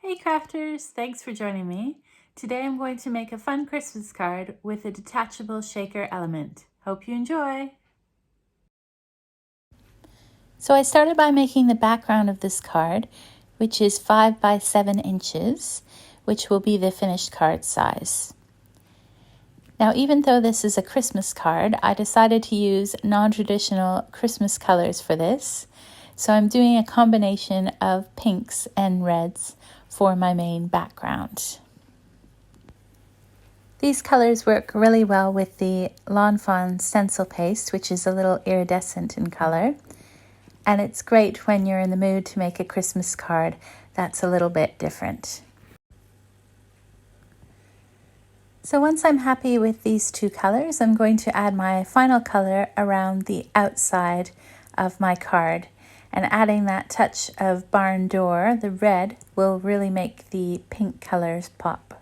Hey crafters, thanks for joining me. Today I'm going to make a fun Christmas card with a detachable shaker element. Hope you enjoy! So I started by making the background of this card, which is 5 by 7 inches, which will be the finished card size. Now, even though this is a Christmas card, I decided to use non-traditional Christmas colors for this. So I'm doing a combination of pinks and reds for my main background. These colors work really well with the Fawn stencil paste, which is a little iridescent in color. And it's great when you're in the mood to make a Christmas card that's a little bit different. So once I'm happy with these two colors, I'm going to add my final color around the outside of my card. And adding that touch of barn door, the red, will really make the pink colors pop.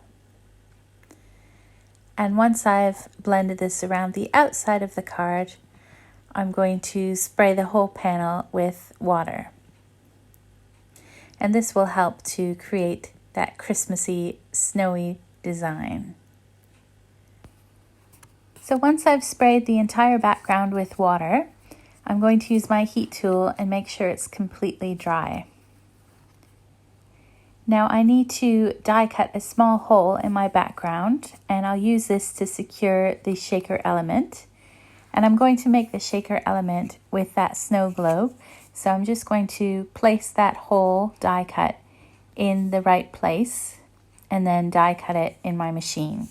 And once I've blended this around the outside of the card, I'm going to spray the whole panel with water. And this will help to create that Christmassy, snowy design. So once I've sprayed the entire background with water, I'm going to use my heat tool and make sure it's completely dry. Now I need to die cut a small hole in my background, and I'll use this to secure the shaker element. And I'm going to make the shaker element with that snow globe. So I'm just going to place that hole die cut in the right place and then die cut it in my machine.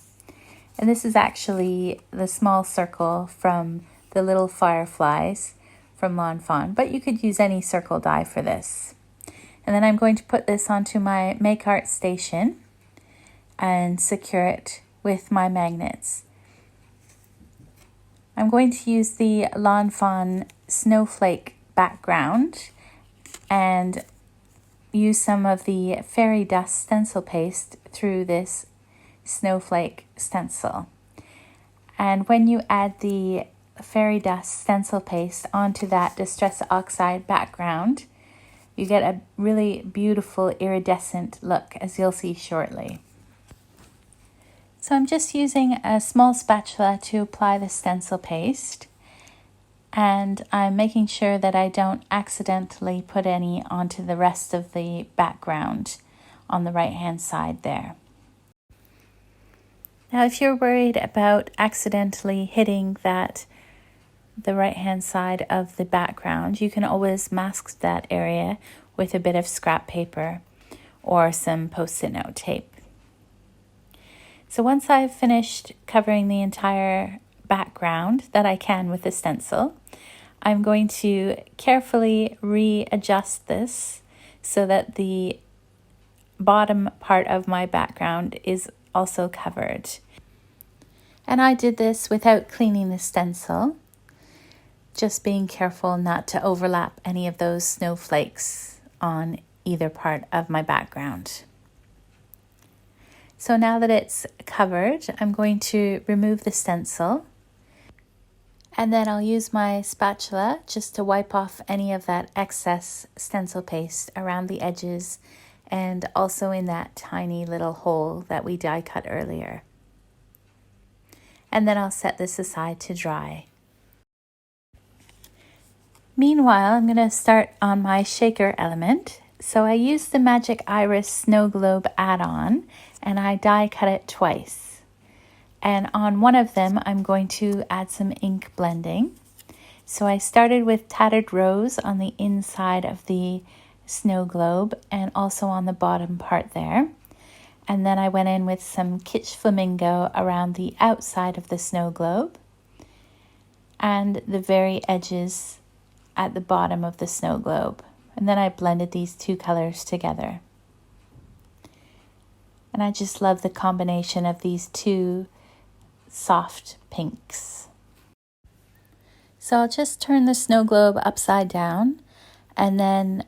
And this is actually the small circle from the little fireflies from Fawn, but you could use any circle die for this. And then I'm going to put this onto my Make Art station and secure it with my magnets. I'm going to use the Fawn snowflake background and use some of the fairy dust stencil paste through this snowflake stencil. And when you add the fairy dust stencil paste onto that Distress Oxide background, you get a really beautiful iridescent look, as you'll see shortly. So I'm just using a small spatula to apply the stencil paste, and I'm making sure that I don't accidentally put any onto the rest of the background on the right hand side there. Now if you're worried about accidentally hitting the right hand side of the background, you can always mask that area with a bit of scrap paper or some post-it note tape. So once I've finished covering the entire background that I can with the stencil, I'm going to carefully readjust this so that the bottom part of my background is also covered. And I did this without cleaning the stencil, just being careful not to overlap any of those snowflakes on either part of my background. So now that it's covered, I'm going to remove the stencil, and then I'll use my spatula just to wipe off any of that excess stencil paste around the edges and also in that tiny little hole that we die cut earlier. And then I'll set this aside to dry. Meanwhile, I'm going to start on my shaker element. So I used the Magic Iris Snow Globe add-on, and I die cut it twice. And on one of them, I'm going to add some ink blending. So I started with Tattered Rose on the inside of the snow globe and also on the bottom part there. And then I went in with some Kitsch Flamingo around the outside of the snow globe and the very edges at the bottom of the snow globe. And then I blended these two colors together. And I just love the combination of these two soft pinks. So I'll just turn the snow globe upside down and then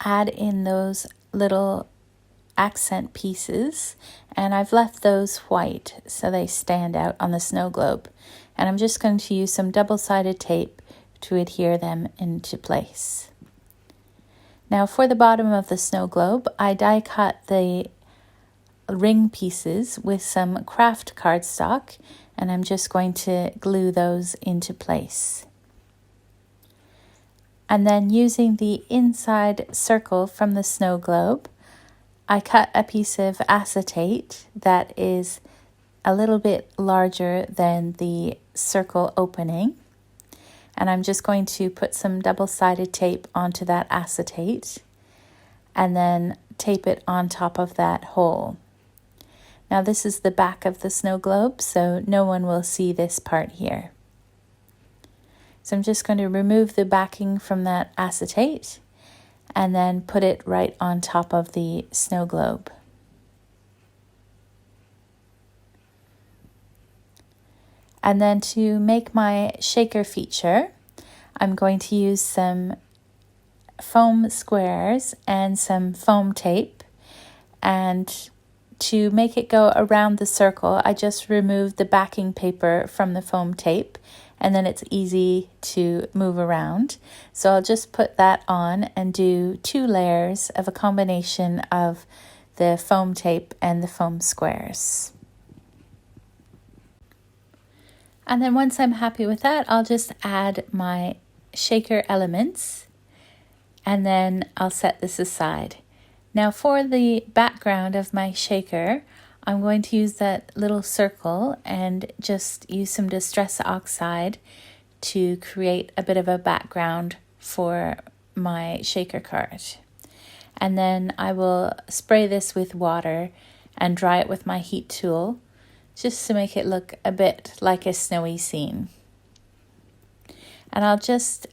add in those little accent pieces, and I've left those white so they stand out on the snow globe. And I'm just going to use some double-sided tape to adhere them into place. Now for the bottom of the snow globe, I die cut the ring pieces with some craft cardstock, and I'm just going to glue those into place. And then using the inside circle from the snow globe, I cut a piece of acetate that is a little bit larger than the circle opening. And I'm just going to put some double-sided tape onto that acetate and then tape it on top of that hole. Now this is the back of the snow globe, so no one will see this part here. So I'm just going to remove the backing from that acetate and then put it right on top of the snow globe. And then to make my shaker feature, I'm going to use some foam squares and some foam tape. And to make it go around the circle, I just removed the backing paper from the foam tape, and then it's easy to move around. So I'll just put that on and do 2 layers of a combination of the foam tape and the foam squares. And then once I'm happy with that, I'll just add my shaker elements, and then I'll set this aside. Now for the background of my shaker, I'm going to use that little circle and just use some Distress Oxide to create a bit of a background for my shaker card. And then I will spray this with water and dry it with my heat tool, just to make it look a bit like a snowy scene. And I'll just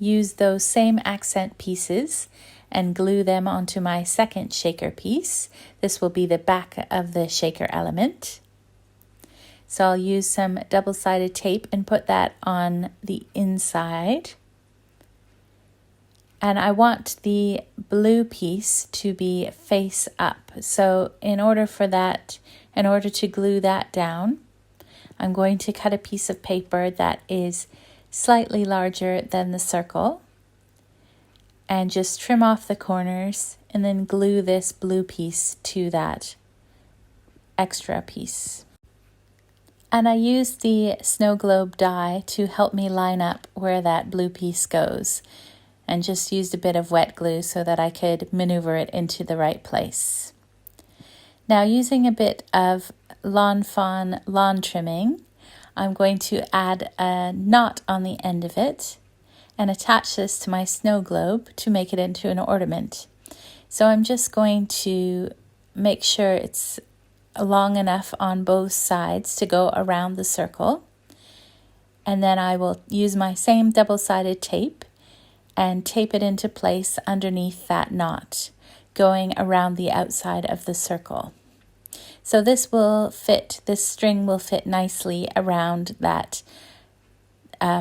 use those same accent pieces and glue them onto my second shaker piece. This will be the back of the shaker element. So I'll use some double-sided tape and put that on the inside. And I want the blue piece to be face up. So in order to glue that down, I'm going to cut a piece of paper that is slightly larger than the circle and just trim off the corners and then glue this blue piece to that extra piece. And I used the snow globe die to help me line up where that blue piece goes, and just used a bit of wet glue so that I could maneuver it into the right place. Now using a bit of Fawn lawn trimming, I'm going to add a knot on the end of it and attach this to my snow globe to make it into an ornament. So I'm just going to make sure it's long enough on both sides to go around the circle. And then I will use my same double-sided tape and tape it into place underneath that knot, going around the outside of the circle. So this string will fit nicely around that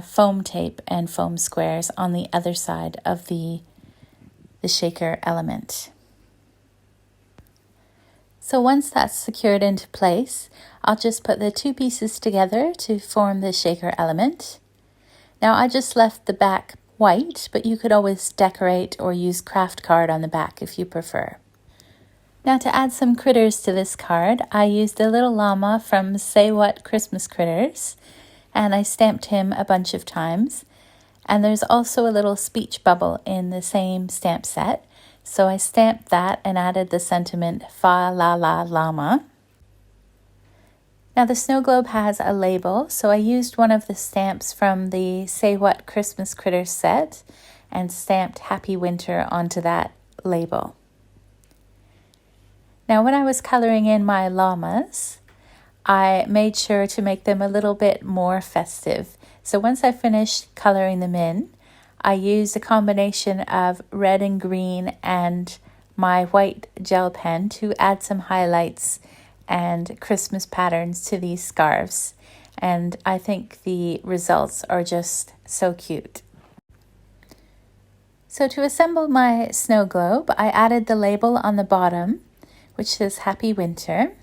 foam tape and foam squares on the other side of the shaker element. So once that's secured into place, I'll just put the 2 pieces together to form the shaker element. Now I just left the back white, but you could always decorate or use craft card on the back if you prefer. Now to add some critters to this card, I used a little llama from Say What Christmas Critters, and I stamped him a bunch of times. And there's also a little speech bubble in the same stamp set, so I stamped that and added the sentiment Fa La La Llama. Now the snow globe has a label, so I used one of the stamps from the Say What Christmas Critters set and stamped Happy Winter onto that label. Now when I was coloring in my llamas, I made sure to make them a little bit more festive. So once I finished coloring them in, I used a combination of red and green and my white gel pen to add some highlights and Christmas patterns to these scarves. And I think the results are just so cute. So to assemble my snow globe, I added the label on the bottom, which says Happy Winter.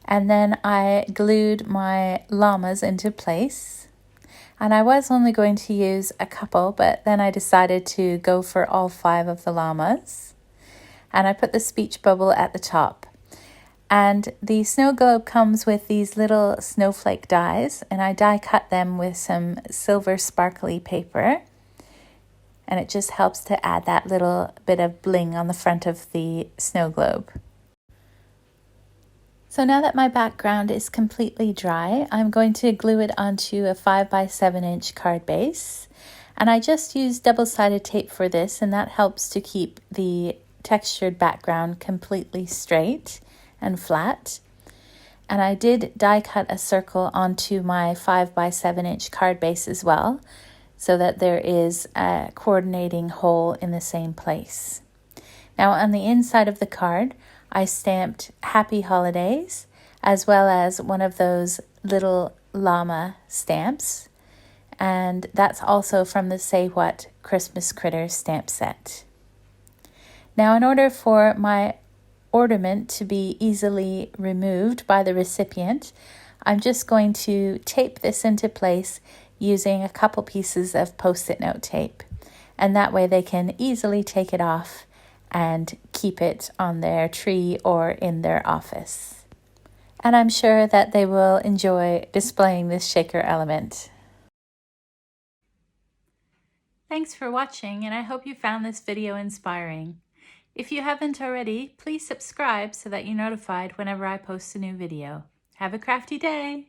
And then I glued my llamas into place. And I was only going to use a couple, but then I decided to go for all 5 of the llamas. And I put the speech bubble at the top. And the snow globe comes with these little snowflake dies, and I die cut them with some silver sparkly paper. And it just helps to add that little bit of bling on the front of the snow globe. So now that my background is completely dry, I'm going to glue it onto a 5 by 7 inch card base. And I just use double-sided tape for this, and that helps to keep the textured background completely straight and flat. And I did die cut a circle onto my 5 by 7 inch card base as well, so that there is a coordinating hole in the same place. Now on the inside of the card, I stamped Happy Holidays, as well as one of those little llama stamps. And that's also from the Say What Christmas Critters stamp set. Now in order for my ornament to be easily removed by the recipient, I'm just going to tape this into place using a couple pieces of Post-it note tape. And that way they can easily take it off and keep it on their tree or in their office. And I'm sure that they will enjoy displaying this shaker element. Thanks for watching, and I hope you found this video inspiring. If you haven't already, please subscribe so that you're notified whenever I post a new video. Have a crafty day!